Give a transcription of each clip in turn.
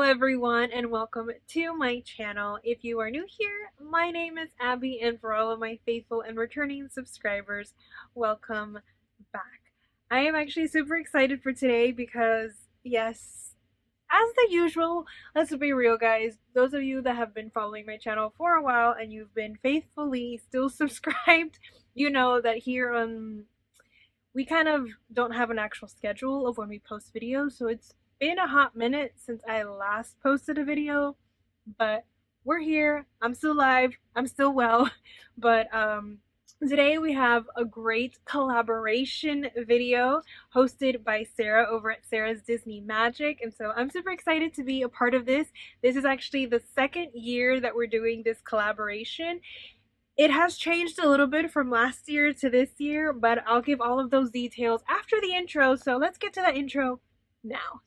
everyone, and welcome to my channel. If you are new here, my name is Abby, and for all of my faithful and returning subscribers, welcome back. I am actually super excited for today because, yes, as the usual, let's be real guys, those of you that have been following my channel for a while and you've been faithfully still subscribed, you know that here on we kind of don't have an actual schedule of when we post videos, so it's been a hot minute since I last posted a video, but we're here. I'm still alive. I'm still well. But today we have a great collaboration video hosted by Sara over at Sara's Disney Magic, and so I'm super excited to be a part of this. This is actually the second year that we're doing this collaboration. It has changed a little bit from last year to this year, but I'll give all of those details after the intro, so let's get to that intro now.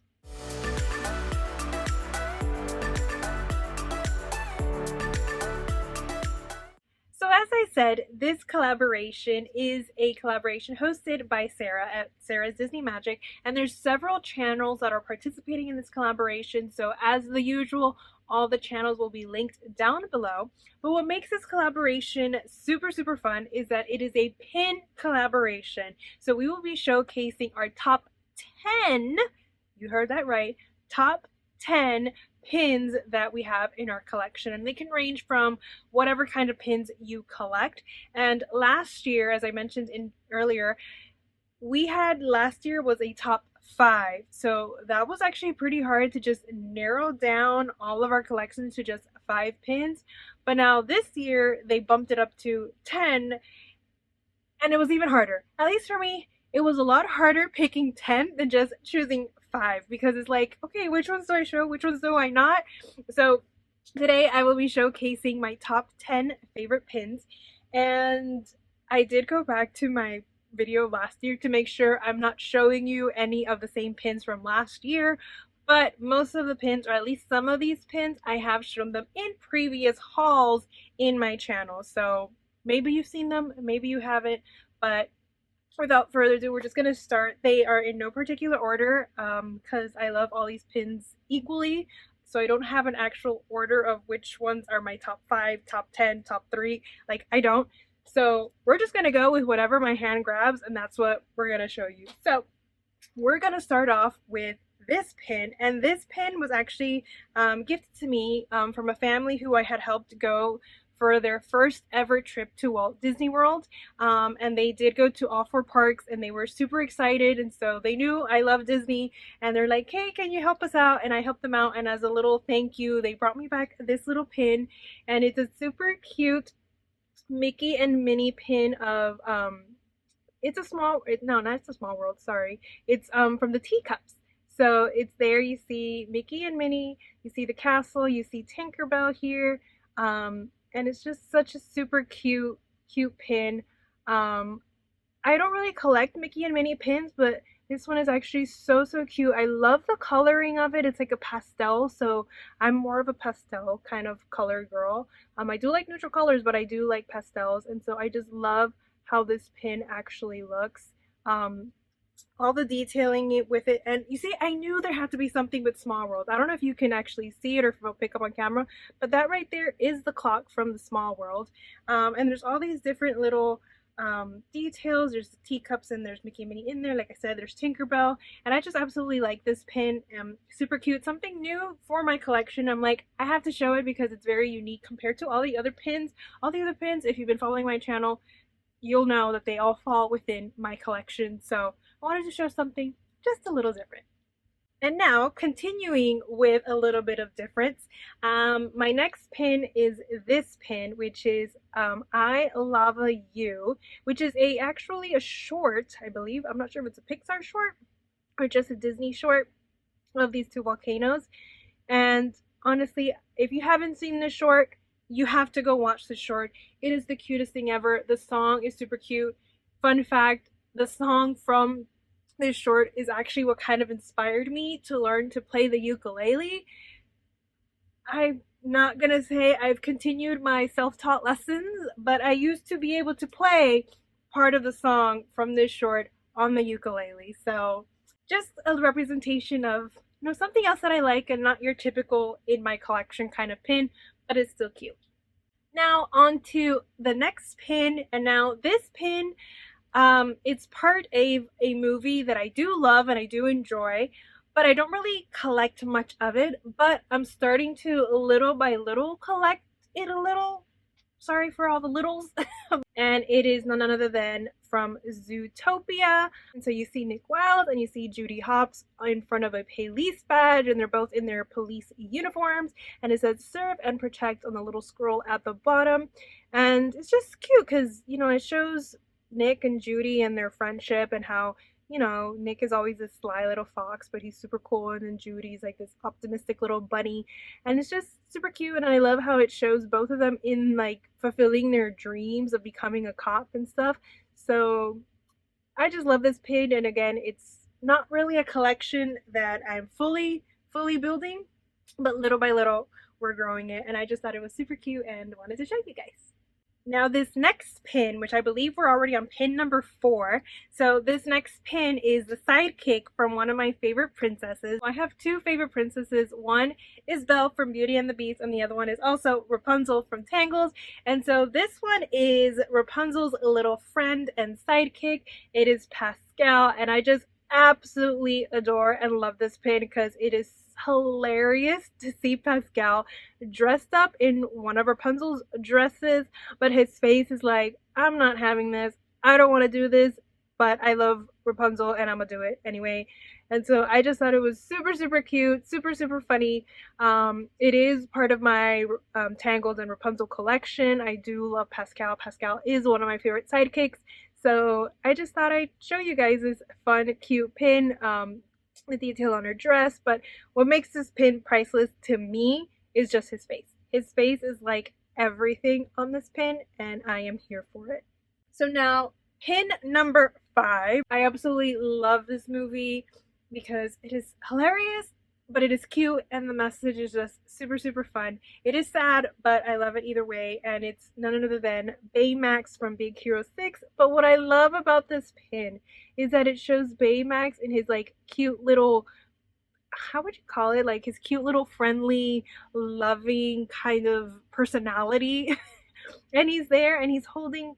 So as I said, this collaboration is a collaboration hosted by Sara at Sara's Disney Magic, and there's several channels that are participating in this collaboration, so as the usual, all the channels will be linked down below. But what makes this collaboration super fun is that it is a pin collaboration. So we will be showcasing our top 10, you heard that right, top 10 pins that we have in our collection, and they can range from whatever kind of pins you collect. And last year, as I mentioned earlier, last year was a top 5, so that was actually pretty hard to just narrow down all of our collections to just 5 pins. But now this year they bumped it up to 10, and it was even harder. At least for me, it was a lot harder picking 10 than just choosing 5, because it's like, okay, which ones do I show, which ones do I not? So today I will be showcasing my top 10 favorite pins, and I did go back to my video last year to make sure I'm not showing you any of the same pins from last year, but most of the pins, or at least some of these pins, I have shown them in previous hauls in my channel, so maybe you've seen them, maybe you haven't. But without further ado, we're just going to start. They are in no particular order because I love all these pins equally, so I don't have an actual order of which ones are my top 5, top 10, top 3, like I don't. So we're just going to go with whatever my hand grabs, and that's what we're going to show you. So we're going to start off with this pin, and this pin was actually gifted to me from a family who I had helped go for their first ever trip to Walt Disney World, and they did go to all 4 parks, and they were super excited, and so they knew I love Disney, and they're like, hey, can you help us out? And I helped them out, and as a little thank you, they brought me back this little pin, and it's a super cute Mickey and Minnie pin of it's a small, no, not a small world, sorry, it's from the teacups. So it's there, you see Mickey and Minnie, you see the castle, you see Tinkerbell here, and it's just such a super cute pin. I don't really collect Mickey and Minnie pins, but this one is actually so cute. I love the coloring of it. It's like a pastel, so I'm more of a pastel kind of color girl. I do like neutral colors, but I do like pastels, and so I just love how this pin actually looks. All the detailing with it, and you see, I knew there had to be something with Small World. I don't know if you can actually see it or if it'll pick up on camera, but that right there is the clock from the Small World. And there's all these different little details. There's the teacups, and there's Mickey and Minnie in there. Like I said, there's Tinkerbell, and I just absolutely like this pin. Super cute, something new for my collection. I'm like, I have to show it because it's very unique compared to all the other pins. All the other pins, if you've been following my channel, you'll know that they all fall within my collection, so I wanted to show something just a little different. And now, continuing with a little bit of difference, my next pin is this pin, which is I Lava You, which is actually a short, I believe. I'm not sure if it's a Pixar short or just a Disney short of these 2 volcanoes. And honestly, if you haven't seen this short, you have to go watch the short. It is the cutest thing ever. The song is super cute. Fun fact, the song from this short is actually what kind of inspired me to learn to play the ukulele. I'm not gonna say I've continued my self-taught lessons, but I used to be able to play part of the song from this short on the ukulele. So just a representation of something else that I like and not your typical in my collection kind of pin, but it's still cute. Now on to the next pin, and now this pin, it's part of a movie that I do love and I do enjoy, but I don't really collect much of it, but I'm starting to little by little collect it a little. Sorry for all the littles. And it is none other than from Zootopia. And so you see Nick Wilde and you see Judy Hopps in front of a police badge, and they're both in their police uniforms, and it says serve and protect on the little scroll at the bottom. And it's just cute because, it shows Nick and Judy and their friendship, and how Nick is always this sly little fox, but he's super cool, and then Judy's like this optimistic little bunny, and it's just super cute. And I love how it shows both of them in like fulfilling their dreams of becoming a cop and stuff. So I just love this pin, and again, it's not really a collection that I'm fully building, but little by little we're growing it, and I just thought it was super cute and wanted to show you guys. Now this next pin, which I believe we're already on pin number 4. So this next pin is the sidekick from one of my favorite princesses. I have 2 favorite princesses. One is Belle from Beauty and the Beast, and the other one is also Rapunzel from Tangled. And so this one is Rapunzel's little friend and sidekick. It is Pascal, and I just absolutely adore and love this pin because it is hilarious to see Pascal dressed up in one of Rapunzel's dresses, but his face is like, I'm not having this. I don't want to do this, but I love Rapunzel and I'm gonna do it anyway. And so I just thought it was super cute, super funny. It is part of my Tangled and Rapunzel collection. I do love Pascal. Pascal is one of my favorite sidekicks. So I just thought I'd show you guys this fun, cute pin. The detail on her dress, but what makes this pin priceless to me is just his face. His face is like everything on this pin, and I am here for it. So now pin number 5. I absolutely love this movie because it is hilarious, but it is cute, and the message is just super fun. It is sad, but I love it either way, and it's none other than Baymax from Big Hero 6. But what I love about this pin is that it shows Baymax in his like cute little, how would you call it, like his cute little friendly, loving kind of personality. And he's there and he's holding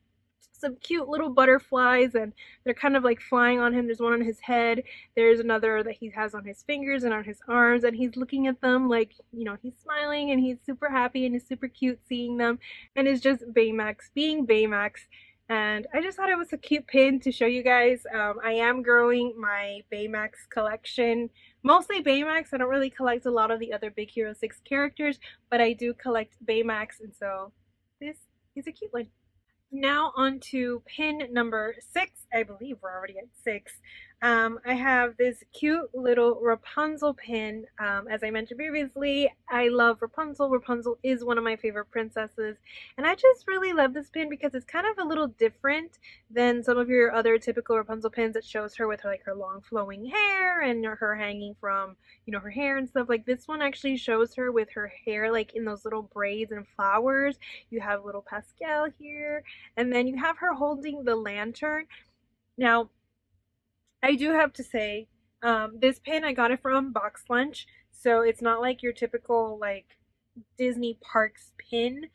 some cute little butterflies, and they're kind of like flying on him. There's one on his head, there's another that he has on his fingers and on his arms, and he's looking at them like, he's smiling and he's super happy and is super cute seeing them, and it's just Baymax being Baymax. And I just thought it was a cute pin to show you guys. I am growing my Baymax collection, mostly Baymax. I don't really collect a lot of the other Big Hero 6 characters, but I do collect Baymax, and so this is a cute one. Now on to pin number 6. I believe we're already at 6. I have this cute little Rapunzel pin. As I mentioned previously, I love Rapunzel. Rapunzel is one of my favorite princesses, and I just really love this pin because it's kind of a little different than some of your other typical Rapunzel pins that shows her with her long flowing hair and her hanging from her hair and stuff. Like this one actually shows her with her hair like in those little braids and flowers. You have little Pascal here, and then you have her holding the lantern. Now I do have to say, this pin, I got it from Box Lunch, so it's not like your typical like Disney Parks pin.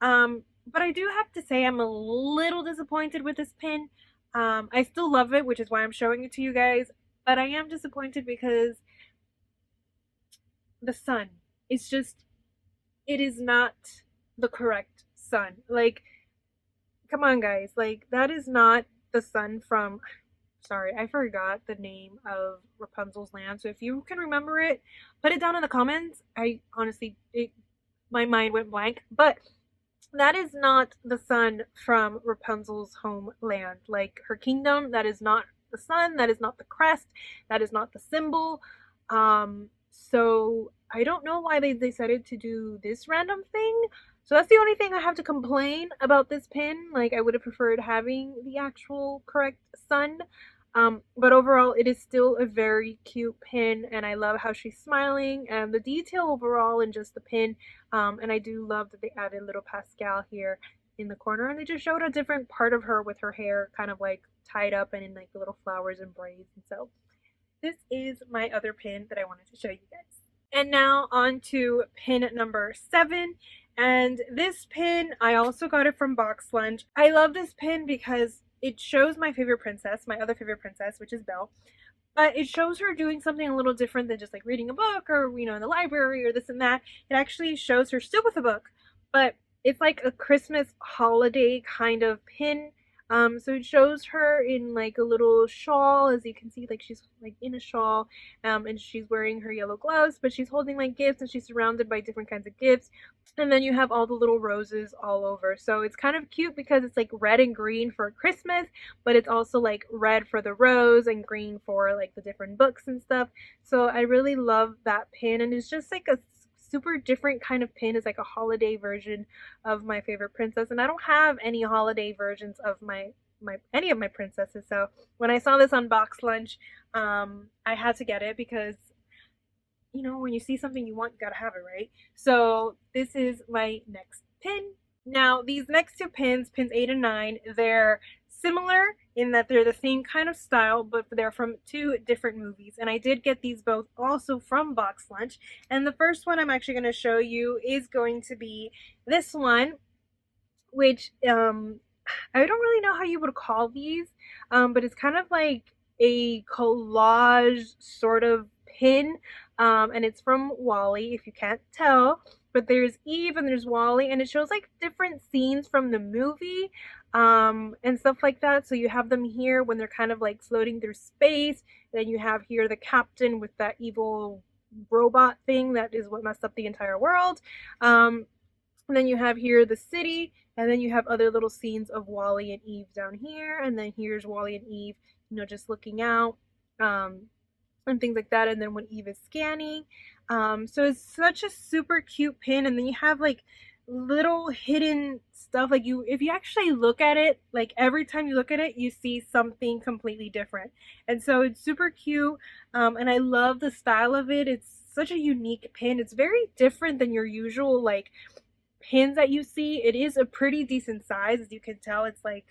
But I do have to say I'm a little disappointed with this pin. I still love it, which is why I'm showing it to you guys, but I am disappointed because the sun is just, it is not the correct sun. Like, come on guys, like that is not the sun from, sorry, I forgot the name of Rapunzel's land. So if you can remember it, put it down in the comments. I honestly, my mind went blank. But that is not the sun from Rapunzel's homeland. Like her kingdom, that is not the sun. That is not the crest. That is not the symbol. So I don't know why they decided to do this random thing. So that's the only thing I have to complain about this pin. Like I would have preferred having the actual correct sun. But overall it is still a very cute pin, and I love how she's smiling and the detail overall in just the pin. And I do love that they added little Pascal here in the corner, and they just showed a different part of her with her hair kind of like tied up and in like the little flowers and braids. And so this is my other pin that I wanted to show you guys. And now on to pin number 7. And this pin, I also got it from Box Lunch. I love this pin because it shows my favorite princess, my other favorite princess, which is Belle. But it shows her doing something a little different than just like reading a book or, you know, in the library or this and that. It actually shows her still with a book, but it's like a Christmas holiday kind of pin. So it shows her in like a little shawl, as you can see, like she's like in a shawl, and she's wearing her yellow gloves, but she's holding like gifts and she's surrounded by different kinds of gifts. And then you have all the little roses all over. So it's kind of cute because it's like red and green for Christmas, but it's also like red for the rose and green for like the different books and stuff. So I really love that pin, and it's just like a super different kind of pin. Is like a holiday version of my favorite princess, and I don't have any holiday versions of any of my princesses. So when I saw this on Box Lunch, I had to get it because, you know, when you see something you want, you gotta have it, right? So this is my next pin. Now these next two pins, pins 8 and 9, they're similar in that they're the same kind of style, but they're from 2 different movies. And I did get these both also from Box Lunch. And the first one I'm actually going to show you is going to be this one, which I don't really know how you would call these, but it's kind of like a collage sort of pin, and it's from WALLE, if you can't tell. But there's Eve and there's WALLE, and it shows like different scenes from the movie, and stuff like that. So you have them here when they're kind of like floating through space. Then you have here the captain with that evil robot thing that is what messed up the entire world. And then you have here the city, and then you have other little scenes of WALLE and Eve down here, and then here's WALLE and Eve, you know, just looking out, and things like that. And then when Eve is scanning, so it's such a super cute pin. And then you have like little hidden stuff, like if you actually look at it, like every time you look at it you see something completely different. And so it's super cute, and I love the style of it. It's such a unique pin. It's very different than your usual like pins that you see. It is a pretty decent size, as you can tell. It's like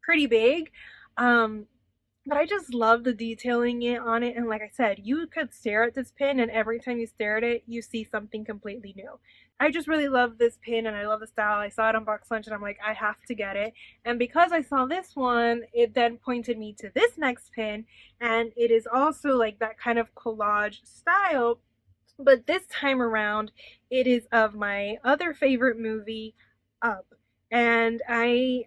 pretty big, but I just love the detailing on it. And like I said, you could stare at this pin and every time you stare at it, you see something completely new. I just really love this pin and I love the style. I saw it on Box Lunch and I'm like, I have to get it. And because I saw this one, it then pointed me to this next pin, and it is also like that kind of collage style. But this time around, it is of my other favorite movie, Up. And I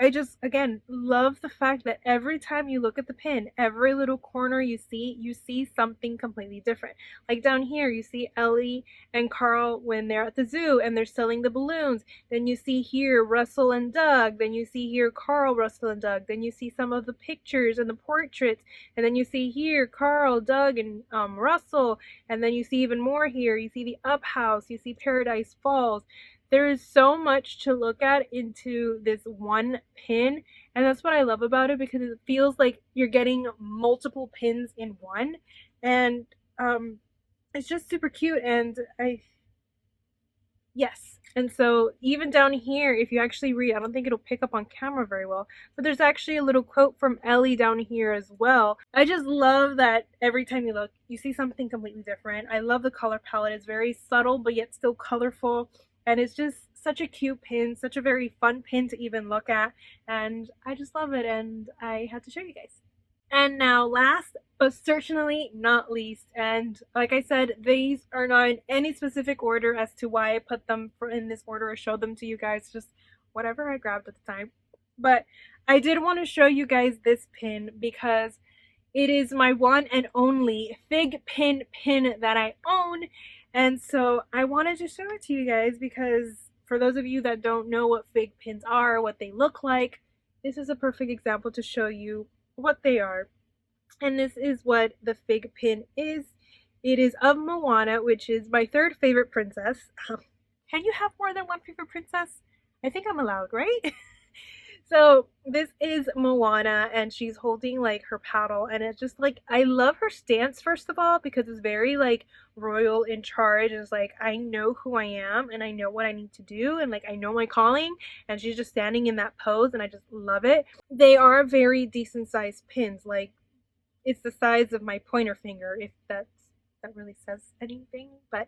just, again, love the fact that every time you look at the pin, every little corner you see something completely different. Like down here, you see Ellie and Carl when they're at the zoo and they're selling the balloons. Then you see here Russell and Doug. Then you see here Carl, Russell, and Doug. Then you see some of the pictures and the portraits. And then you see here Carl, Doug, and Russell. And then you see even more here. You see the Up House. You see Paradise Falls. There is so much to look at into this one pin, and that's what I love about it, because it feels like you're getting multiple pins in one. And it's just super cute. And yes. And so even down here, if you actually read, I don't think it'll pick up on camera very well, but there's actually a little quote from Ellie down here as well. I just love that every time you look, you see something completely different. I love the color palette. It's very subtle, but yet still colorful. And it's just such a cute pin, such a very fun pin to even look at. And I just love it, and I had to show you guys. And now last, but certainly not least, and like I said, these are not in any specific order as to why I put them in this order or showed them to you guys, just whatever I grabbed at the time. But I did want to show you guys this pin because it is my one and only fig pin that I own. And so I wanted to show it to you guys because for those of you that don't know what fig pins are, what they look like, this is a perfect example to show you what they are. And this is what the fig pin is. It is of Moana, which is my 3rd favorite princess. Can you have more than one favorite princess? I think I'm allowed, right? So this is Moana, and she's holding like her paddle, and it's just like, I love her stance, first of all, because it's very like royal, in charge. It's like, I know who I am and I know what I need to do, and like I know my calling, and she's just standing in that pose, and I just love it. They are very decent sized pins. Like it's the size of my pointer finger, if that really says anything. But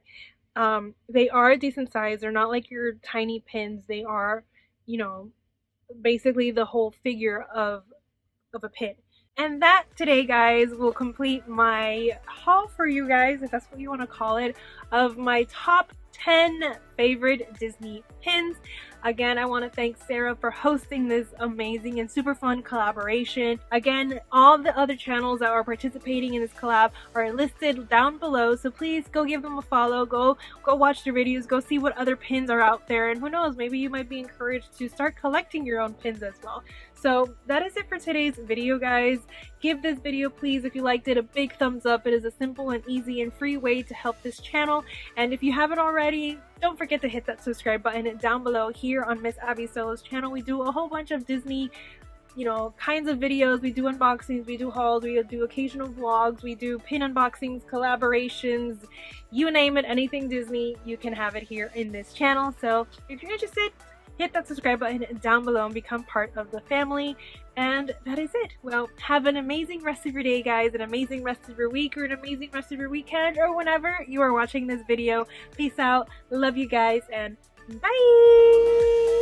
they are a decent size. They're not like your tiny pins. They are, you know, basically the whole figure of a pin. And that today, guys, will complete my haul for you guys, if that's what you want to call it, of my top 10 favorite Disney pins. Again, I want to thank Sara for hosting this amazing and super fun collaboration. Again, all the other channels that are participating in this collab are listed down below, so please go give them a follow, go watch their videos, go see what other pins are out there, and who knows, maybe you might be encouraged to start collecting your own pins as well. So that is it for today's video, guys. Give this video, please, if you liked it, a big thumbs up. It is a simple and easy and free way to help this channel. And if you haven't already, don't forget to hit that subscribe button down below. Here on MissAbbySolo's channel, we do a whole bunch of Disney, you know, kinds of videos. We do unboxings, we do hauls, we do occasional vlogs, we do pin unboxings, collaborations, you name it, anything Disney, you can have it here in this channel. So if you're interested, hit that subscribe button down below and become part of the family. And that is it. Well, have an amazing rest of your day, guys, an amazing rest of your week, or an amazing rest of your weekend, or whenever you are watching this video. Peace out. Love you guys, and bye!